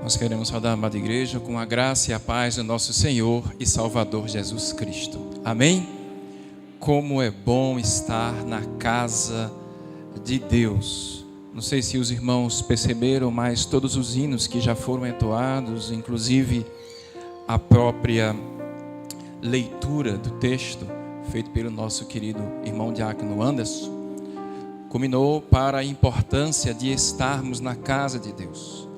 Nós queremos saudar a amada igreja com a graça e a paz do nosso Senhor e Salvador Jesus Cristo. Amém? Como é bom estar na casa de Deus. Não sei se os irmãos perceberam, mas todos os hinos que já foram entoados, inclusive a própria leitura do texto, feito pelo nosso querido irmão diácono Anderson, culminou para a importância de estarmos na casa de Deus.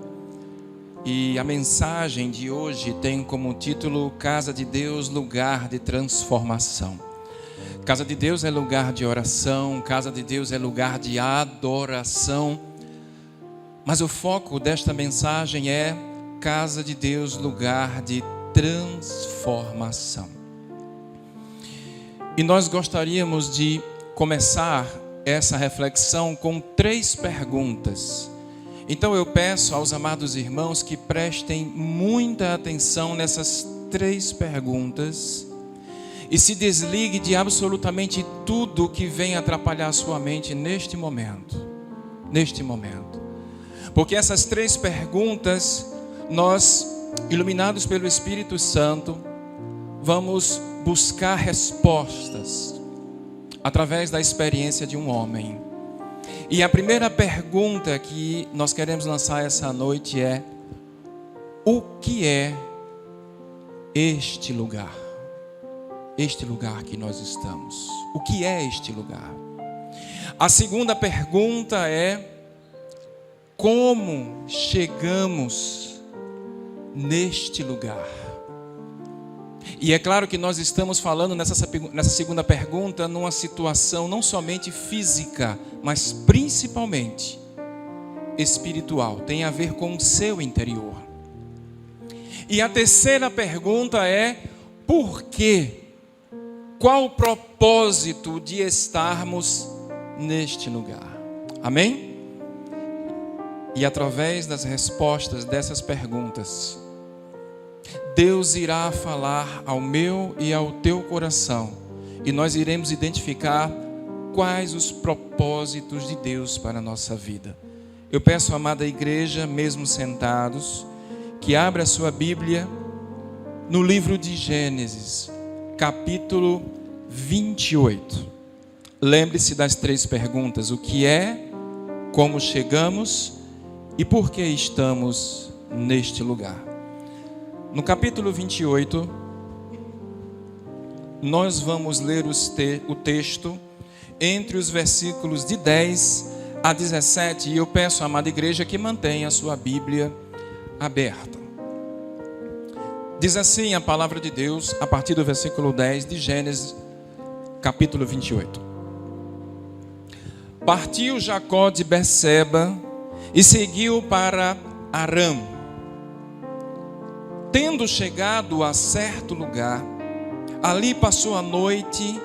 E a mensagem de hoje tem como título Casa de Deus, lugar de transformação. Casa de Deus é lugar de oração, casa de Deus é lugar de adoração. Mas o foco desta mensagem é casa de Deus, lugar de transformação. E nós gostaríamos de começar essa reflexão com 3 perguntas. Então eu peço aos amados irmãos que prestem muita atenção nessas 3 perguntas e se desligue de absolutamente tudo que vem atrapalhar a sua mente neste momento. Porque essas 3 perguntas, nós, iluminados pelo Espírito Santo, vamos buscar respostas através da experiência de um homem. E a primeira pergunta que nós queremos lançar essa noite é: o que é este lugar? Este lugar que nós estamos. O que é este lugar? A segunda pergunta é: como chegamos neste lugar? E é claro que nós estamos falando nessa segunda pergunta numa situação não somente física, mas principalmente espiritual. Tem a ver com o seu interior. E a terceira pergunta é: por quê? Qual o propósito de estarmos neste lugar? Amém? E através das respostas dessas perguntas, Deus irá falar ao meu e ao teu coração, e nós iremos identificar quais os propósitos de Deus para a nossa vida. Eu peço à amada igreja, mesmo sentados, que abra a sua Bíblia no livro de Gênesis, capítulo 28. Lembre-se das 3 perguntas: o que é, como chegamos e por que estamos neste lugar. No capítulo 28, nós vamos ler o texto entre os versículos de 10 a 17, e eu peço à amada igreja que mantenha a sua Bíblia aberta. Diz assim a palavra de Deus, a partir do versículo 10 de Gênesis, capítulo 28. Partiu Jacó de Berseba e seguiu para Harã. Tendo chegado a certo lugar, ali passou a noite,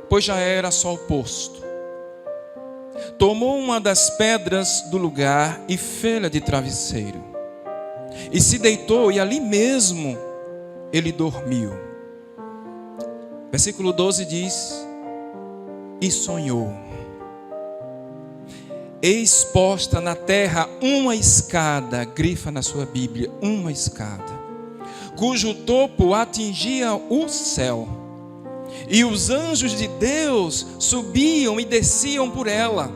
pois já era sol posto. Tomou uma das pedras do lugar e fê-la de travesseiro. E se deitou, e ali mesmo ele dormiu. Versículo 12 diz: e sonhou. Eis posta na terra uma escada, grifa na sua Bíblia, uma escada, cujo topo atingia o céu, e os anjos de Deus subiam e desciam por ela.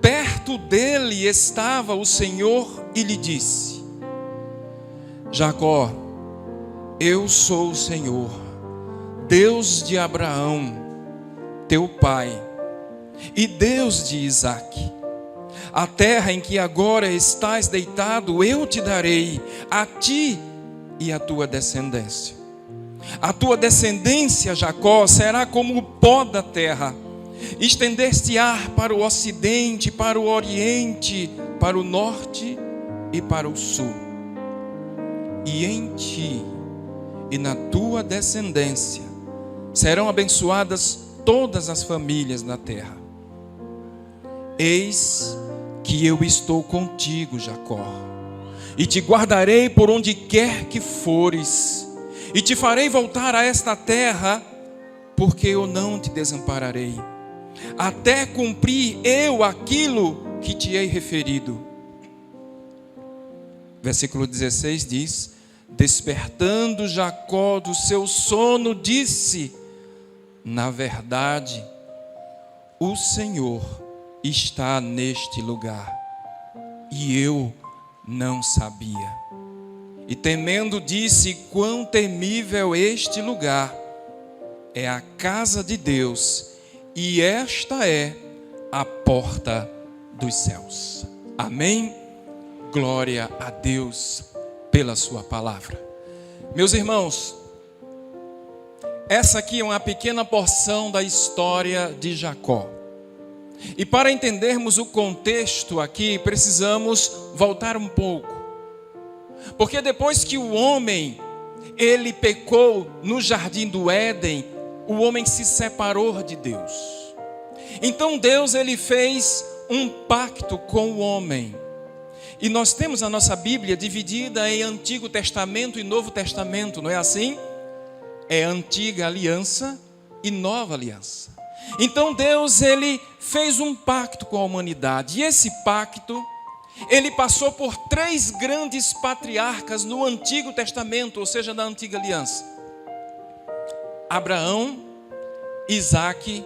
Perto dele estava o Senhor e lhe disse: Jacó, eu sou o Senhor, Deus de Abraão, teu pai, e Deus de Isaque. A terra em que agora estás deitado, eu te darei, a ti e a tua descendência. A tua descendência, Jacó, será como o pó da terra. Estender-se-á para o ocidente, para o oriente, para o norte e para o sul. E em ti e na tua descendência serão abençoadas todas as famílias da terra. Eis que eu estou contigo, Jacó, e te guardarei por onde quer que fores, e te farei voltar a esta terra, porque eu não te desampararei, até cumprir eu aquilo que te hei referido. Versículo 16 diz: despertando Jacó do seu sono, disse: na verdade, o Senhor está neste lugar, e eu não sabia. E temendo disse: quão temível este lugar! É a casa de Deus, e esta é a porta dos céus. Amém? Glória a Deus pela sua palavra. Meus irmãos, essa aqui é uma pequena porção da história de Jacó. E para entendermos o contexto aqui, precisamos voltar um pouco. Porque depois que o homem, ele pecou no jardim do Éden, o homem se separou de Deus. Então Deus, ele fez um pacto com o homem. E nós temos a nossa Bíblia dividida em Antigo Testamento e Novo Testamento, não é assim? É Antiga Aliança e Nova Aliança. Então Deus, ele fez um pacto com a humanidade. E esse pacto, ele passou por 3 grandes patriarcas no Antigo Testamento, ou seja, na Antiga Aliança: Abraão, Isaque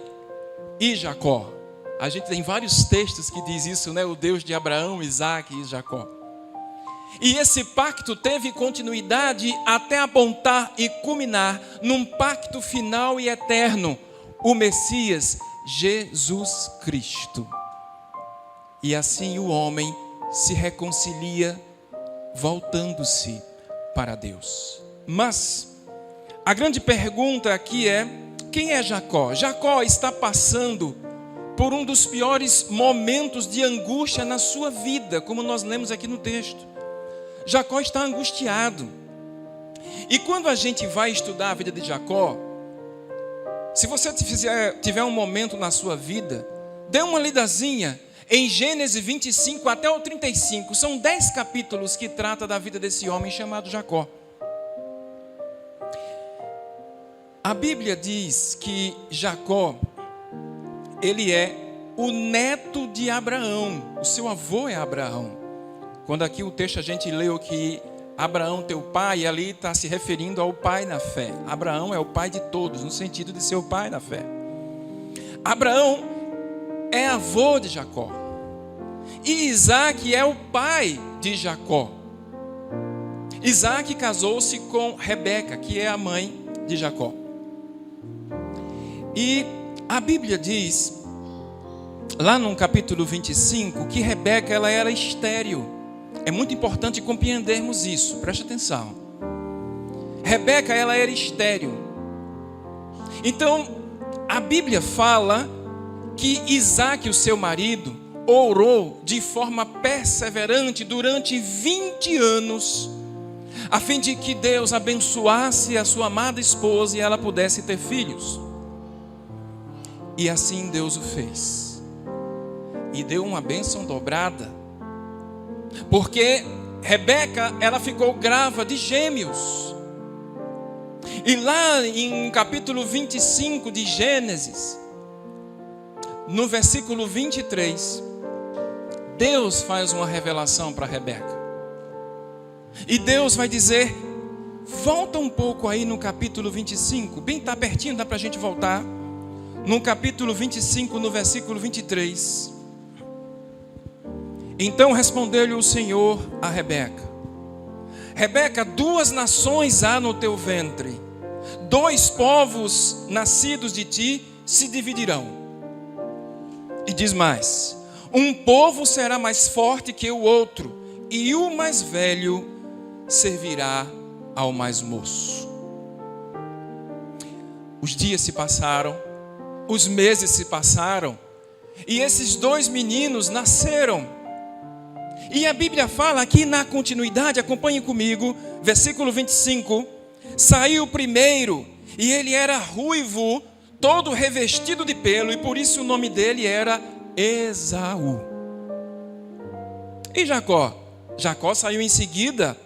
e Jacó. A gente tem vários textos que diz isso, né? O Deus de Abraão, Isaque e Jacó. E esse pacto teve continuidade até apontar e culminar num pacto final e eterno: o Messias, Jesus Cristo. E assim o homem se reconcilia, voltando-se para Deus. Mas a grande pergunta aqui é: quem é Jacó? Jacó está passando por um dos piores momentos de angústia na sua vida, como nós lemos aqui no texto. Jacó está angustiado. E quando a gente vai estudar a vida de Jacó, se você tiver um momento na sua vida, dê uma lidazinha em Gênesis 25 até o 35. São 10 capítulos que trata da vida desse homem chamado Jacó. A Bíblia diz que Jacó, ele é o neto de Abraão. O seu avô é Abraão. Quando aqui o texto a gente leu que Abraão, teu pai, ali está se referindo ao pai na fé. Abraão é o pai de todos, no sentido de ser o pai na fé. Abraão é avô de Jacó. E Isaque é o pai de Jacó. Isaque casou-se com Rebeca, que é a mãe de Jacó. E a Bíblia diz, lá no capítulo 25, que Rebeca, ela era estéril. É muito importante compreendermos isso, preste atenção. Rebeca, ela era estéril. Então, a Bíblia fala que Isaque, o seu marido, orou de forma perseverante durante 20 anos, a fim de que Deus abençoasse a sua amada esposa e ela pudesse ter filhos. E assim Deus o fez. E deu uma bênção dobrada. Porque Rebeca, ela ficou grávida de gêmeos. E lá em capítulo 25 de Gênesis, no versículo 23, Deus faz uma revelação para Rebeca. E Deus vai dizer, volta um pouco aí no capítulo 25, bem está pertinho, dá para a gente voltar. No capítulo 25, no versículo 23. Então respondeu-lhe o Senhor a Rebeca: Rebeca, 2 nações há no teu ventre, 2 povos nascidos de ti se dividirão. E diz mais: um povo será mais forte que o outro, e o mais velho servirá ao mais moço. Os dias se passaram, os meses se passaram, e esses 2 meninos nasceram. E a Bíblia fala aqui na continuidade, acompanhe comigo, versículo 25. Saiu o primeiro, e ele era ruivo, todo revestido de pelo, e por isso o nome dele era Esaú. E Jacó? Jacó saiu em seguida,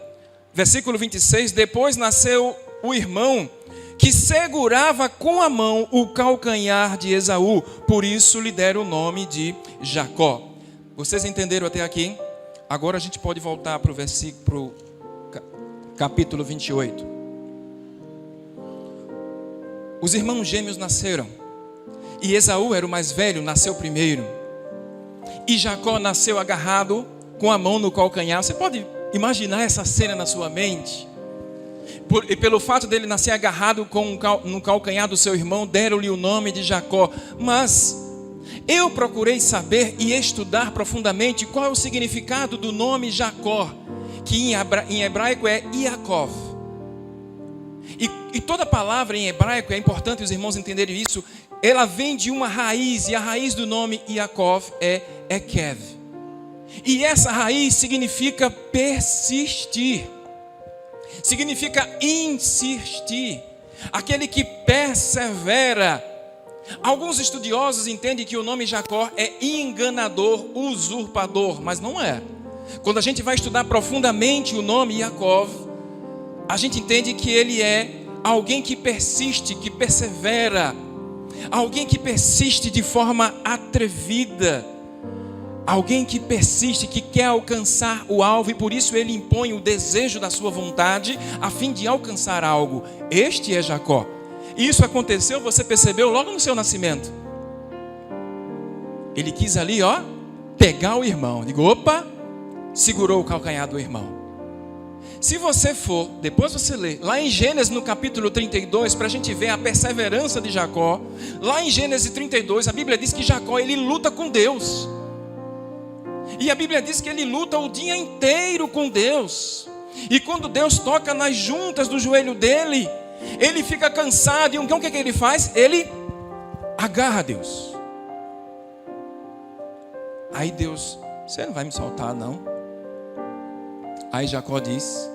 versículo 26. Depois nasceu o irmão, que segurava com a mão o calcanhar de Esaú, por isso lhe deram o nome de Jacó. Vocês entenderam até aqui? Agora a gente pode voltar para o versículo, capítulo 28. Os irmãos gêmeos nasceram. E Esaú era o mais velho, nasceu primeiro. E Jacó nasceu agarrado com a mão no calcanhar. Você pode imaginar essa cena na sua mente? E pelo fato dele nascer agarrado no calcanhar do seu irmão, deram-lhe o nome de Jacó. Mas eu procurei saber e estudar profundamente qual é o significado do nome Jacó, que em hebraico é Iacov. E toda palavra em hebraico, é importante os irmãos entenderem isso, ela vem de uma raiz, e a raiz do nome Iacov é Ekev. E essa raiz significa persistir, significa insistir, aquele que persevera. Alguns estudiosos entendem que o nome Jacó é enganador, usurpador, mas não é. Quando a gente vai estudar profundamente o nome Iacov, a gente entende que ele é alguém que persiste, que persevera, alguém que persiste de forma atrevida, alguém que persiste, que quer alcançar o alvo, e por isso ele impõe o desejo da sua vontade a fim de alcançar algo. Este é Jacó. E isso aconteceu, você percebeu logo no seu nascimento. Ele quis ali, pegar o irmão. Digo, opa, segurou o calcanhar do irmão. Se você for, depois você lê, lá em Gênesis no capítulo 32, para a gente ver a perseverança de Jacó. Lá em Gênesis 32, a Bíblia diz que Jacó, ele luta com Deus. E a Bíblia diz que ele luta o dia inteiro com Deus. E quando Deus toca nas juntas do joelho dele, ele fica cansado. E então o que ele faz? Ele agarra Deus. Aí Deus, você não vai me soltar não? Aí Jacó diz,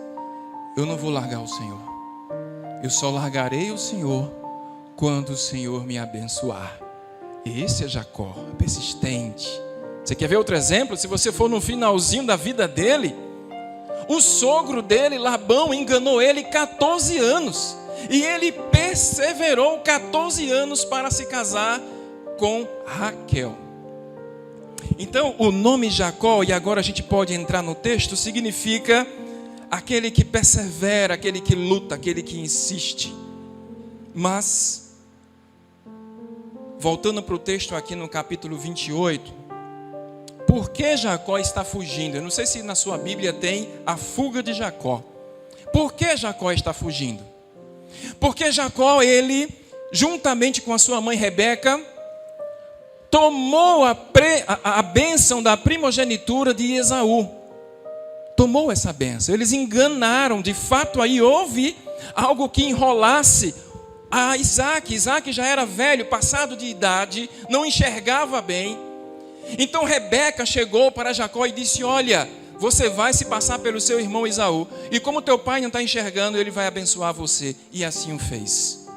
eu não vou largar o Senhor. Eu só largarei o Senhor quando o Senhor me abençoar. Esse é Jacó, persistente. Você quer ver outro exemplo? Se você for no finalzinho da vida dele, o sogro dele, Labão, enganou ele 14 anos. E ele perseverou 14 anos para se casar com Raquel. Então, o nome Jacó, e agora a gente pode entrar no texto, significa aquele que persevera, aquele que luta, aquele que insiste. Mas, voltando para o texto aqui no capítulo 28, por que Jacó está fugindo? Eu não sei se na sua Bíblia tem a fuga de Jacó. Por que Jacó está fugindo? Porque Jacó, ele, juntamente com a sua mãe Rebeca, tomou a bênção da primogenitura de Esaú. Tomou essa bênção. Eles enganaram. De fato, aí houve algo que enrolasse a Isaac. Isaac já era velho, passado de idade, não enxergava bem. Então Rebeca chegou para Jacó e disse, olha, você vai se passar pelo seu irmão Esaú. E como teu pai não está enxergando, ele vai abençoar você. E assim o fez.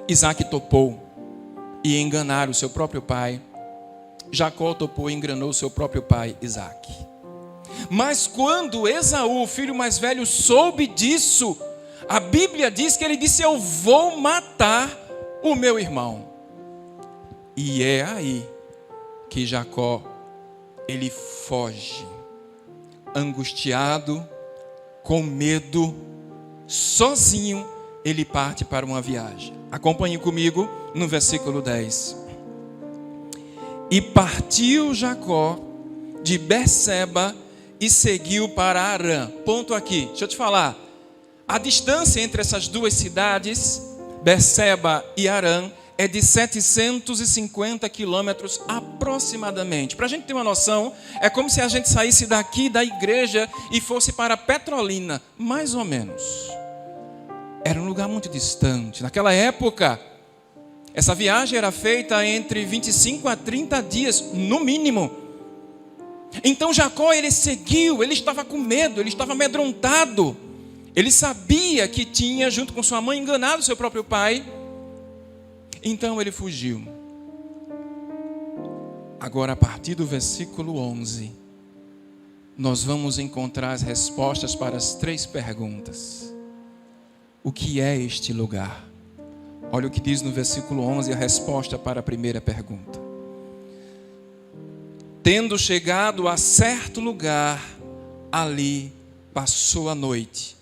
Isaac topou e enganaram o seu próprio pai. Jacó topou e enganou o seu próprio pai, Isaac. Mas quando Esaú, o filho mais velho, soube disso, a Bíblia diz que ele disse, eu vou matar o meu irmão. E é aí que Jacó, ele foge, angustiado, com medo, sozinho, ele parte para uma viagem. Acompanhe comigo no versículo 10. E partiu Jacó de Berseba e seguiu para Arã. Ponto aqui, deixa eu te falar. A distância entre essas duas cidades, Berseba e Arã, é de 750 quilômetros aproximadamente. Para a gente ter uma noção, é como se a gente saísse daqui da igreja e fosse para Petrolina, mais ou menos. Era um lugar muito distante. Naquela época, essa viagem era feita entre 25 a 30 dias, no mínimo. Então Jacó, ele seguiu, ele estava com medo, ele estava amedrontado. Ele sabia que tinha, junto com sua mãe, enganado seu próprio pai. Então ele fugiu. Agora, a partir do versículo 11, nós vamos encontrar as respostas para as 3 perguntas. O que é este lugar? Olha o que diz no versículo 11, a resposta para a primeira pergunta. Tendo chegado a certo lugar, ali passou a noite,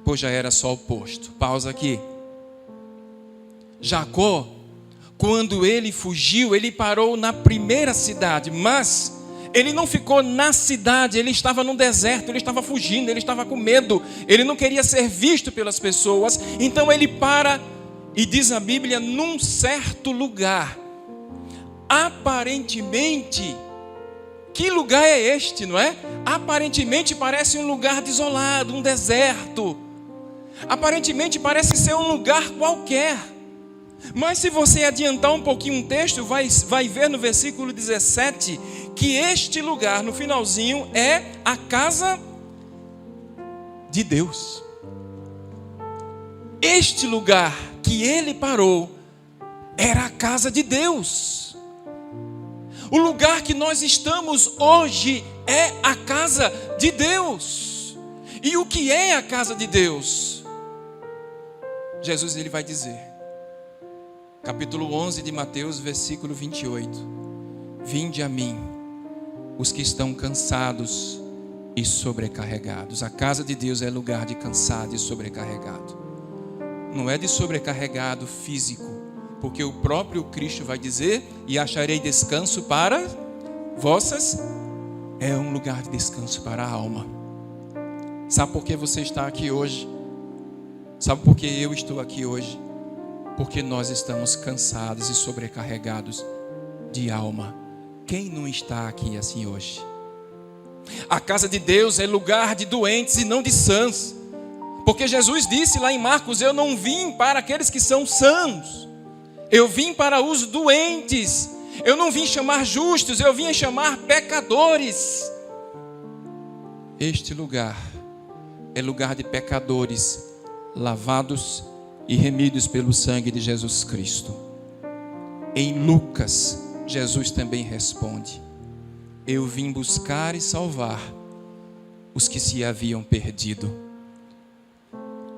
pois já era sol posto. Pausa aqui. Jacó, quando ele fugiu, ele parou na primeira cidade, mas ele não ficou na cidade, ele estava no deserto, ele estava fugindo, ele estava com medo, ele não queria ser visto pelas pessoas, então ele para, e diz a Bíblia, num certo lugar. Aparentemente, que lugar é este, não é? Aparentemente parece um lugar desolado, um deserto. Aparentemente parece ser um lugar qualquer. Mas se você adiantar um pouquinho o texto, vai ver no versículo 17, que este lugar, no finalzinho, é a casa de Deus. Este lugar que ele parou, era a casa de Deus. O lugar que nós estamos hoje é a casa de Deus. E o que é a casa de Deus? Jesus ele vai dizer, capítulo 11 de Mateus, versículo 28. Vinde a mim, os que estão cansados e sobrecarregados. A casa de Deus é lugar de cansado e sobrecarregado. Não é de sobrecarregado físico, porque o próprio Cristo vai dizer, e acharei descanso para vossas, é um lugar de descanso para a alma. Sabe por que você está aqui hoje? Sabe por que eu estou aqui hoje? Porque nós estamos cansados e sobrecarregados de alma. Quem não está aqui assim hoje? A casa de Deus é lugar de doentes e não de sãos. Porque Jesus disse lá em Marcos, eu não vim para aqueles que são sãos. Eu vim para os doentes. Eu não vim chamar justos, eu vim chamar pecadores. Este lugar é lugar de pecadores, lavados e remidos pelo sangue de Jesus Cristo. Em Lucas, Jesus também responde, eu vim buscar e salvar os que se haviam perdido.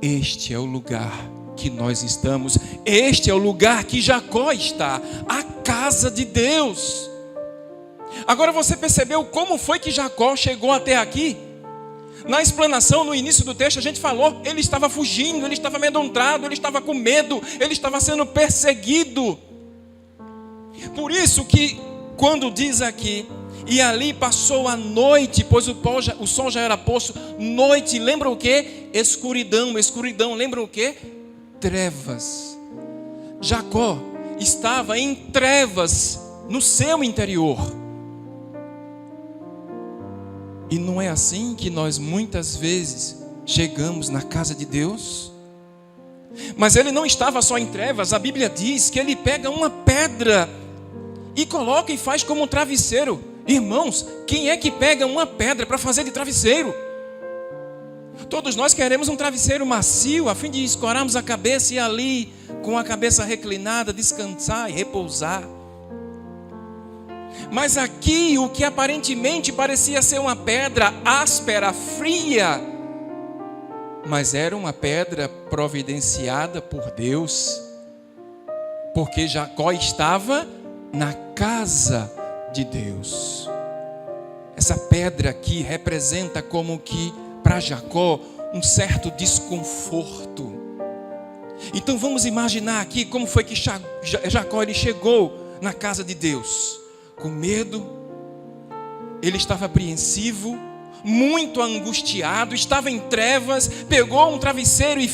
Este é o lugar que nós estamos, este é o lugar que Jacó está, a casa de Deus. Agora você percebeu como foi que Jacó chegou até aqui? Na explanação, no início do texto, a gente falou, ele estava fugindo, ele estava amedrontado, ele estava com medo, ele estava sendo perseguido. Por isso que, quando diz aqui, e ali passou a noite, pois o sol já era posto, noite, lembra o quê? Escuridão, lembra o quê? Trevas. Jacó estava em trevas no seu interior. E não é assim que nós muitas vezes chegamos na casa de Deus? Mas ele não estava só em trevas, a Bíblia diz que ele pega uma pedra e coloca e faz como um travesseiro. Irmãos, quem é que pega uma pedra para fazer de travesseiro? Todos nós queremos um travesseiro macio, a fim de escorarmos a cabeça e ali, com a cabeça reclinada, descansar e repousar. Mas aqui, o que aparentemente parecia ser uma pedra áspera, fria, mas era uma pedra providenciada por Deus, porque Jacó estava na casa de Deus. Essa pedra aqui representa como que para Jacó um certo desconforto. Então vamos imaginar aqui como foi que Jacó ele chegou na casa de Deus. Com medo, ele estava apreensivo, muito angustiado, estava em trevas, pegou um travesseiro e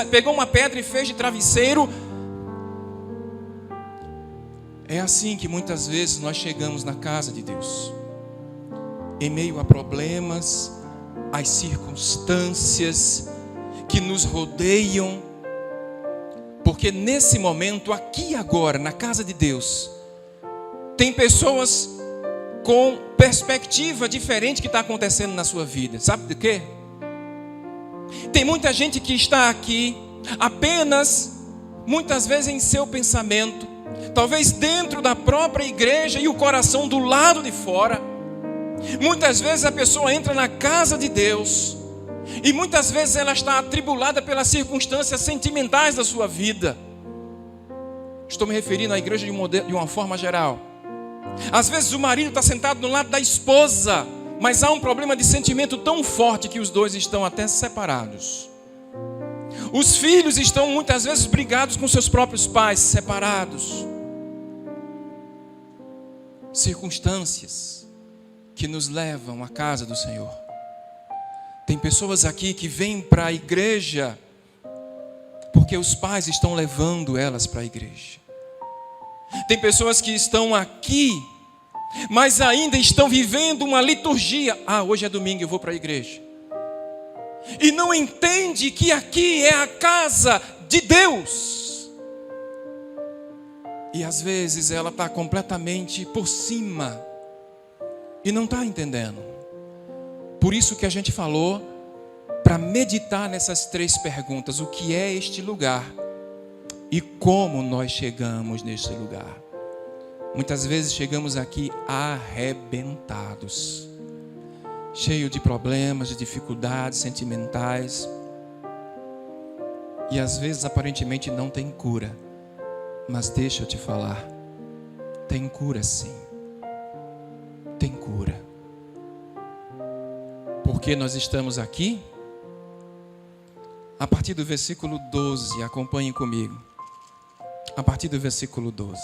pegou uma pedra e fez de travesseiro. É assim que muitas vezes nós chegamos na casa de Deus, em meio a problemas, as circunstâncias que nos rodeiam, porque nesse momento, aqui e agora, na casa de Deus, tem pessoas com perspectiva diferente que está acontecendo na sua vida. Sabe de quê? Tem muita gente que está aqui apenas, muitas vezes em seu pensamento, talvez dentro da própria igreja e o coração do lado de fora. Muitas vezes a pessoa entra na casa de Deus e muitas vezes ela está atribulada pelas circunstâncias sentimentais da sua vida. Estou me referindo à igreja de uma forma geral. Às vezes o marido está sentado do lado da esposa, mas há um problema de sentimento tão forte que os dois estão até separados. Os filhos estão muitas vezes brigados com seus próprios pais, separados. Circunstâncias que nos levam à casa do Senhor. Tem pessoas aqui que vêm para a igreja porque os pais estão levando elas para a igreja. Tem pessoas que estão aqui, mas ainda estão vivendo uma liturgia. Hoje é domingo, eu vou para a igreja. E não entende que aqui é a casa de Deus. E às vezes ela está completamente por cima e não está entendendo. Por isso que a gente falou para meditar nessas 3 perguntas: o que é este lugar e como nós chegamos neste lugar. Muitas vezes chegamos aqui arrebentados, cheio de problemas, de dificuldades sentimentais, e às vezes aparentemente não tem cura. Mas deixa eu te falar, tem cura sim. Tem cura. Porque nós estamos aqui. A partir do versículo 12, acompanhem comigo. A partir do versículo 12.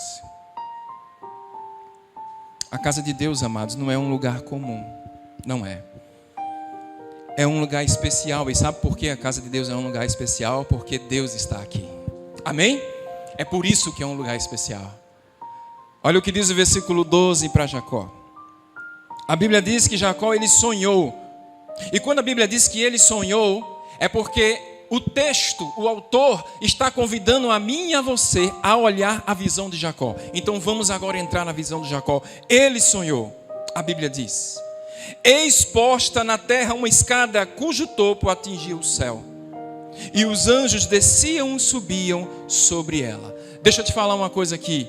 A casa de Deus, amados, não é um lugar comum. Não é. É um lugar especial. E sabe por que a casa de Deus é um lugar especial? Porque Deus está aqui. Amém? É por isso que é um lugar especial. Olha o que diz o versículo 12 para Jacó. A Bíblia diz que Jacó, ele sonhou. E quando a Bíblia diz que ele sonhou, é porque o texto, o autor, está convidando a mim e a você a olhar a visão de Jacó. Então vamos agora entrar na visão de Jacó. Ele sonhou, a Bíblia diz: eis posta na terra uma escada cujo topo atingia o céu, e os anjos desciam e subiam sobre ela. Deixa eu te falar uma coisa aqui.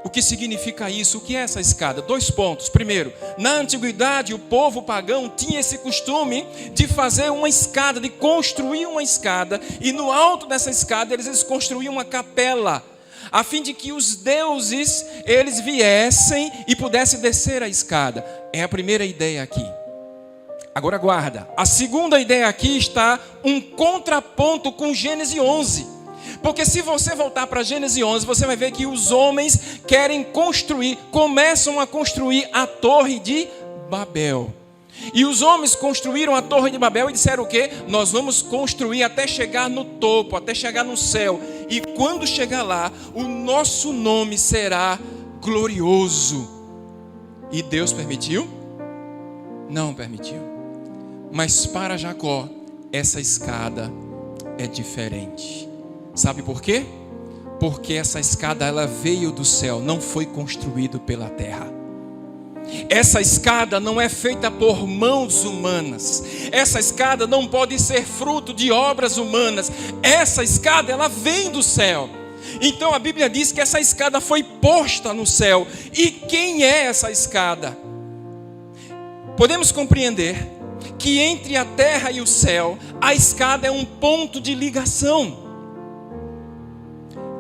O que significa isso? O que é essa escada? 2 pontos. Primeiro, na antiguidade o povo pagão tinha esse costume de fazer uma escada, de construir uma escada, e no alto dessa escada eles construíam uma capela, a fim de que os deuses eles viessem e pudessem descer a escada. É a primeira ideia aqui. Agora guarda. A segunda ideia aqui está um contraponto com Gênesis 11. Porque se você voltar para Gênesis 11, você vai ver que os homens querem construir, começam a construir a Torre de Babel. E os homens construíram a Torre de Babel e disseram o quê? Nós vamos construir até chegar no topo, até chegar no céu. E quando chegar lá, o nosso nome será glorioso. E Deus permitiu? Não permitiu. Mas para Jacó, essa escada é diferente. Sabe por quê? Porque essa escada ela veio do céu, não foi construída pela terra. Essa escada não é feita por mãos humanas. Essa escada não pode ser fruto de obras humanas. Essa escada ela vem do céu. Então a Bíblia diz que essa escada foi posta no céu. E quem é essa escada? Podemos compreender que entre a terra e o céu, a escada é um ponto de ligação.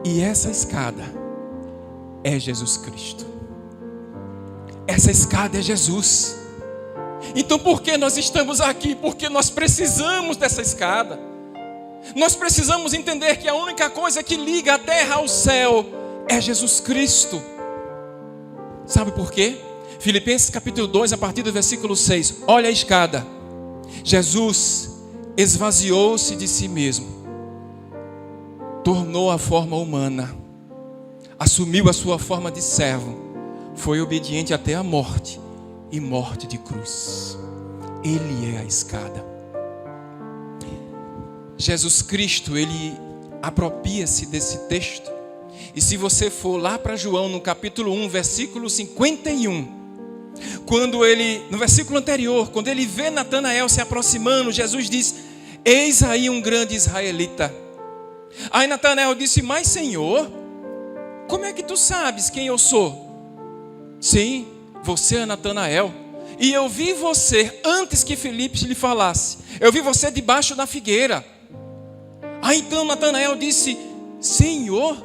E essa escada é Jesus Cristo. Essa escada é Jesus. Então por que nós estamos aqui? Porque nós precisamos dessa escada. Nós precisamos entender que a única coisa que liga a terra ao céu é Jesus Cristo. Sabe por quê? Filipenses capítulo 2, a partir do versículo 6. Olha a escada. Jesus esvaziou-se de si mesmo, tornou a forma humana, assumiu a sua forma de servo, foi obediente até a morte e morte de cruz. Ele é a escada. Jesus Cristo, ele apropria-se desse texto. E se você for lá para João, no capítulo 1, versículo 51, quando ele, no versículo anterior, quando ele vê Natanael se aproximando, Jesus diz: eis aí um grande israelita. Aí Natanael disse: mas Senhor, como é que tu sabes quem eu sou? Sim, você é Natanael, e eu vi você antes que Filipe lhe falasse. Eu vi você debaixo da figueira. Aí então Natanael disse: Senhor,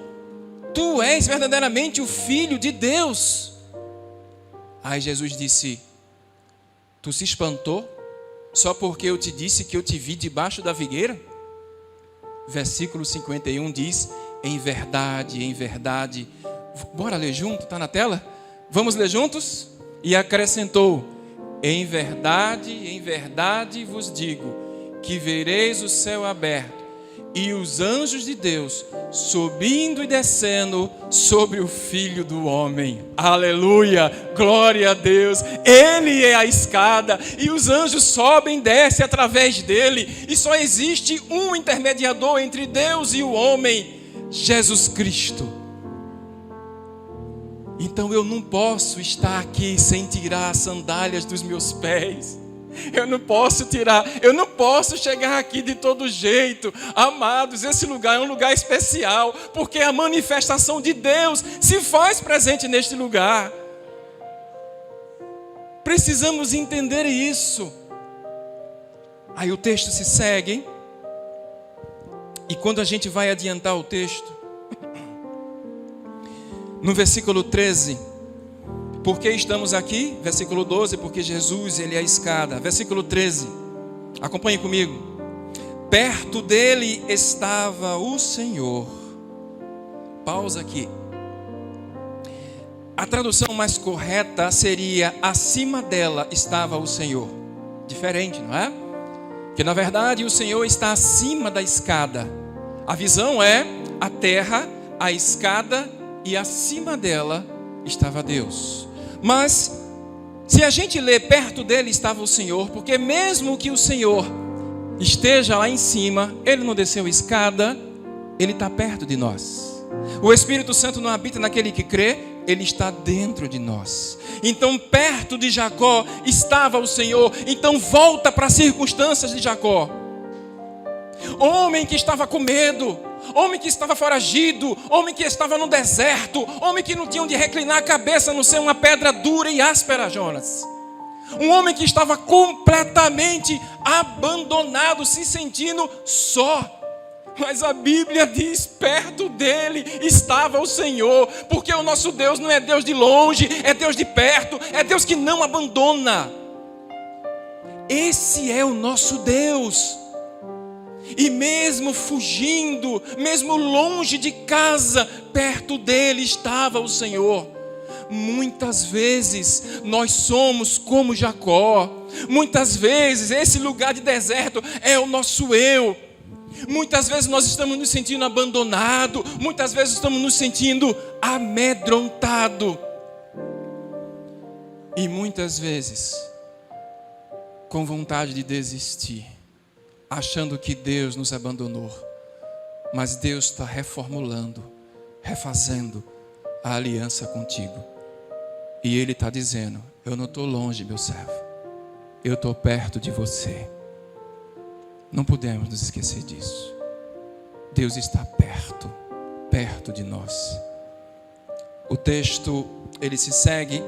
tu és verdadeiramente o Filho de Deus, Aí Jesus disse: tu se espantou só porque eu te disse que eu te vi debaixo da figueira? Versículo 51 diz: em verdade, bora ler junto, está na tela? Vamos ler juntos? E acrescentou: em verdade vos digo, que vereis o céu aberto, e os anjos de Deus subindo e descendo sobre o Filho do Homem. Aleluia, glória a Deus. Ele é a escada, e os anjos sobem e descem através dele, e só existe um intermediador entre Deus e o homem, Jesus Cristo. Então eu não posso estar aqui sem tirar as sandálias dos meus pés. Eu não posso chegar aqui de todo jeito. Amados, esse lugar é um lugar especial, porque a manifestação de Deus se faz presente neste lugar. Precisamos entender isso. Aí o texto se segue, e quando a gente vai adiantar o texto, no versículo 13, por que estamos aqui? Versículo 12, porque Jesus, ele é a escada. Versículo 13, acompanhe comigo. Perto dele estava o Senhor. Pausa aqui. A tradução mais correta seria: acima dela estava o Senhor. Diferente, não é? Que na verdade o Senhor está acima da escada. A visão é a terra, a escada, e acima dela estava Deus. Mas se a gente lê perto dele estava o Senhor, porque mesmo que o Senhor esteja lá em cima, ele não desceu a escada, ele está perto de nós. O Espírito Santo não habita naquele que crê, ele está dentro de nós. Então perto de Jacó estava o Senhor. Então volta para as circunstâncias de Jacó. Homem que estava com medo, homem que estava foragido, homem que estava no deserto, homem que não tinha onde reclinar a cabeça, a não ser uma pedra dura e áspera, Jonas. Um homem que estava completamente abandonado, se sentindo só. Mas a Bíblia diz: perto dele estava o Senhor, porque o nosso Deus não é Deus de longe, é Deus de perto, é Deus que não abandona. Esse é o nosso Deus. E mesmo fugindo, mesmo longe de casa, perto dele estava o Senhor. Muitas vezes nós somos como Jacó. Muitas vezes esse lugar de deserto é o nosso eu. Muitas vezes nós estamos nos sentindo abandonados. Muitas vezes estamos nos sentindo amedrontados. E muitas vezes com vontade de desistir, achando que Deus nos abandonou. Mas Deus está reformulando, refazendo a aliança contigo. E Ele está dizendo: eu não estou longe, meu servo, eu estou perto de você. Não podemos nos esquecer disso. Deus está perto, perto de nós. O texto, ele se segue,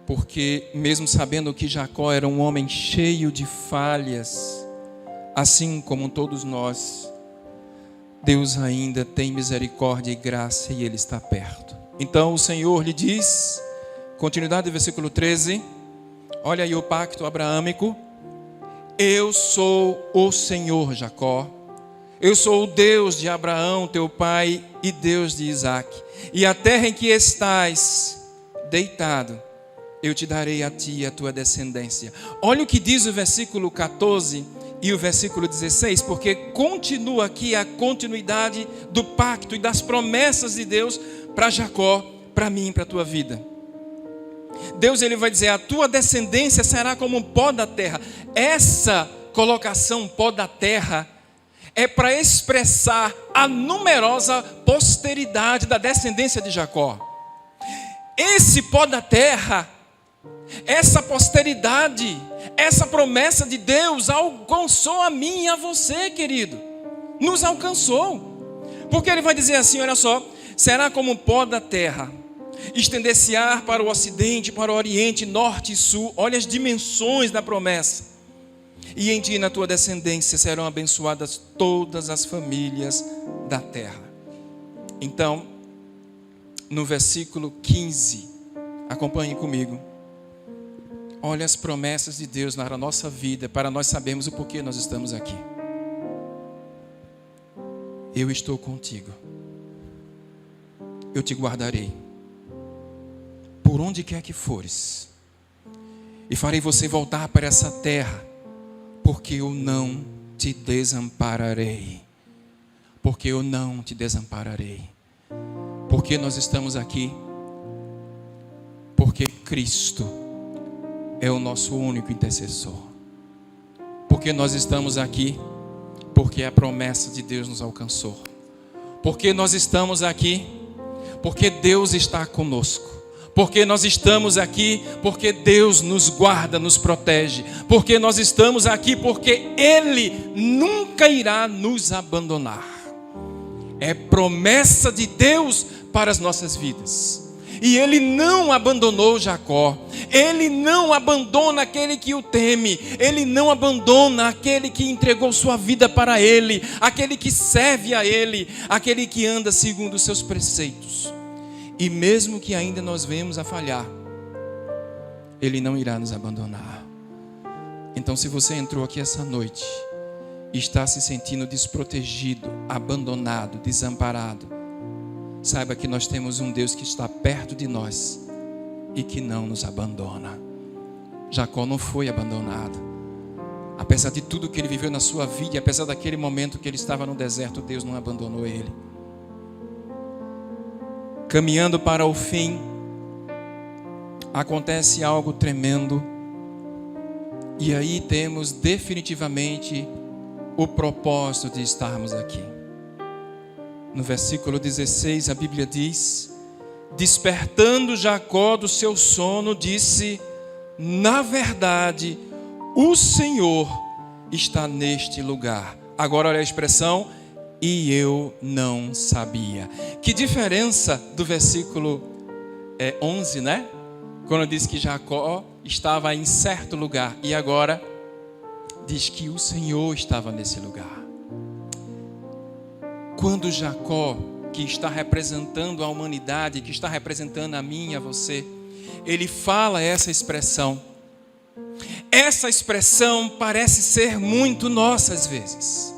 porque mesmo sabendo que Jacó era um homem cheio de falhas, assim como todos nós, Deus ainda tem misericórdia e graça, e Ele está perto. Então o Senhor lhe diz, continuidade do versículo 13, olha aí o pacto abraâmico: eu sou o Senhor, Jacó, eu sou o Deus de Abraão, teu pai, e Deus de Isaque, e a terra em que estás deitado, eu te darei a ti e a tua descendência. Olha o que diz o versículo 14 e o versículo 16, porque continua aqui a continuidade do pacto e das promessas de Deus para Jacó, para mim e para a tua vida. Deus, ele vai dizer: a tua descendência será como um pó da terra. Essa colocação, pó da terra, é para expressar a numerosa posteridade da descendência de Jacó. Esse pó da terra, essa posteridade, essa promessa de Deus alcançou a mim e a você, querido. Nos alcançou. Porque ele vai dizer assim, olha só: será como o pó da terra, estender-se-á para o ocidente, para o oriente, norte e sul. Olha as dimensões da promessa. E em ti e na tua descendência serão abençoadas todas as famílias da terra. Então, no versículo 15, Acompanhe comigo. Olha as promessas de Deus na nossa vida, para nós sabermos o porquê nós estamos aqui. Eu estou contigo. Eu te guardarei, por onde quer que fores, e farei você voltar para essa terra, porque eu não te desampararei. Porque eu não te desampararei. Porque nós estamos aqui? Porque Cristo é o nosso único intercessor. Porque nós estamos aqui? Porque a promessa de Deus nos alcançou. Porque nós estamos aqui? Porque Deus está conosco. Porque nós estamos aqui? Porque Deus nos guarda, nos protege. Porque nós estamos aqui? Porque Ele nunca irá nos abandonar. É promessa de Deus para as nossas vidas. E Ele não abandonou Jacó. Ele não abandona aquele que o teme. Ele não abandona aquele que entregou sua vida para Ele. Aquele que serve a Ele. Aquele que anda segundo os seus preceitos. E mesmo que ainda nós venhamos a falhar, Ele não irá nos abandonar. Então, se você entrou aqui essa noite e está se sentindo desprotegido, abandonado, desamparado, saiba que nós temos um Deus que está perto de nós e que não nos abandona. Jacó não foi abandonado. Apesar de tudo que ele viveu na sua vida, apesar daquele momento que ele estava no deserto, Deus não abandonou ele. Caminhando para o fim, acontece algo tremendo. E aí temos definitivamente o propósito de estarmos aqui. No versículo 16 a Bíblia diz: despertando Jacó do seu sono, disse: na verdade, o Senhor está neste lugar. Agora olha a expressão: e eu não sabia. Que diferença do versículo 11, né? Quando diz que Jacó estava em certo lugar, e agora diz que o Senhor estava nesse lugar. Quando Jacó, que está representando a humanidade, que está representando a mim e a você, ele fala essa expressão parece ser muito nossa às vezes.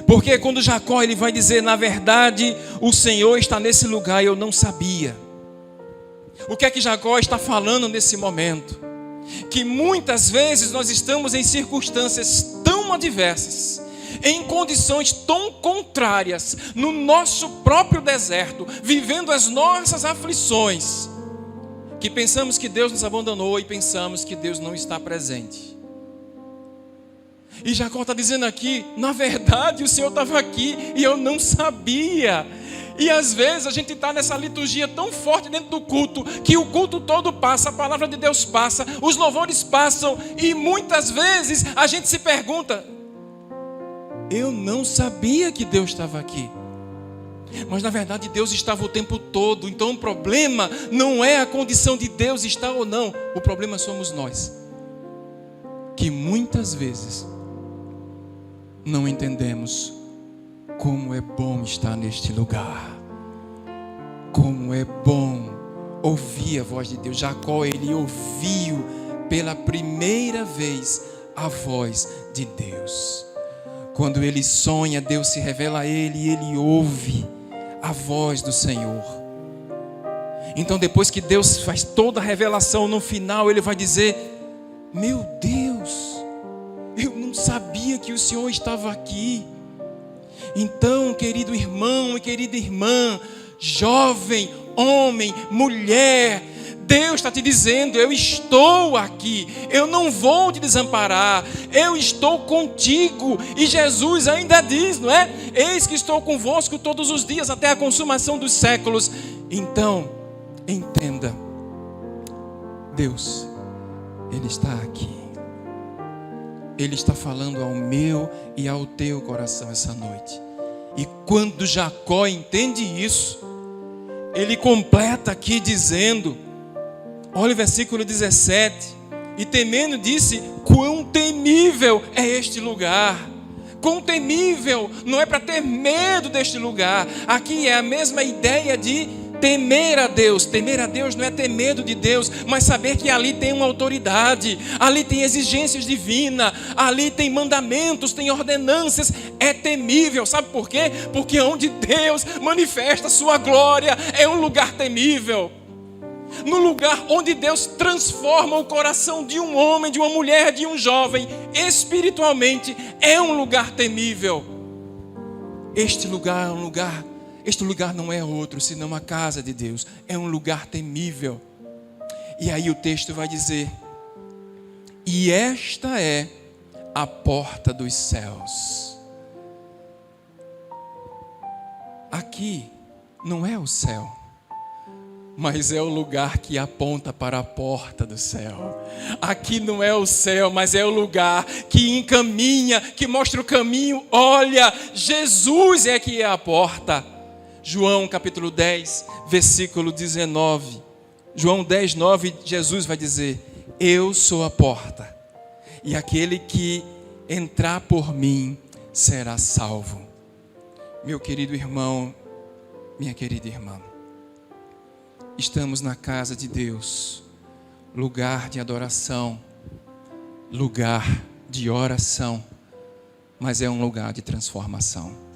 Porque quando Jacó ele vai dizer: na verdade o Senhor está nesse lugar, eu não sabia. O que é que Jacó está falando nesse momento? Que muitas vezes nós estamos em circunstâncias tão adversas, em condições tão contrárias, no nosso próprio deserto, vivendo as nossas aflições, que pensamos que Deus nos abandonou e pensamos que Deus não está presente. E Jacó está dizendo aqui: na verdade o Senhor estava aqui e eu não sabia. E às vezes a gente está nessa liturgia tão forte dentro do culto, que o culto todo passa, a palavra de Deus passa, os louvores passam, e muitas vezes a gente se pergunta: eu não sabia que Deus estava aqui. Mas na verdade Deus estava o tempo todo. Então o problema não é a condição de Deus estar ou não, o problema somos nós, que muitas vezes não entendemos como é bom estar neste lugar. Como é bom ouvir a voz de Deus. Jacó, ele ouviu pela primeira vez a voz de Deus. Quando ele sonha, Deus se revela a ele e ele ouve a voz do Senhor. Então depois que Deus faz toda a revelação, no final ele vai dizer: meu Deus, eu não sabia que o Senhor estava aqui. Então, querido irmão e querida irmã, jovem, homem, mulher, Deus está te dizendo: eu estou aqui, eu não vou te desamparar, eu estou contigo. E Jesus ainda diz, não é? Eis que estou convosco todos os dias até a consumação dos séculos. Então, entenda, Deus, Ele está aqui. Ele está falando ao meu e ao teu coração essa noite. E quando Jacó entende isso, ele completa aqui dizendo, olha o versículo 17: e temendo disse: quão temível é este lugar. Quão temível, não é para ter medo deste lugar. Aqui é a mesma ideia de Temer a Deus não é ter medo de Deus, mas saber que ali tem uma autoridade, ali tem exigências divinas, ali tem mandamentos, tem ordenanças, é temível. Sabe por quê? Porque onde Deus manifesta a sua glória é um lugar temível. No lugar onde Deus transforma o coração de um homem, de uma mulher, de um jovem, espiritualmente, é um lugar temível. Este lugar não é outro, senão a casa de Deus. É um lugar temível. E aí o texto vai dizer: e esta é a porta dos céus. Aqui não é o céu, mas é o lugar que aponta para a porta do céu. Aqui não é o céu, mas é o lugar que encaminha, que mostra o caminho. Olha, Jesus é que é a porta. João capítulo 10, versículo 19. João 10, 9, Jesus vai dizer: eu sou a porta, e aquele que entrar por mim será salvo. Meu querido irmão, minha querida irmã, estamos na casa de Deus, lugar de adoração, lugar de oração, mas é um lugar de transformação.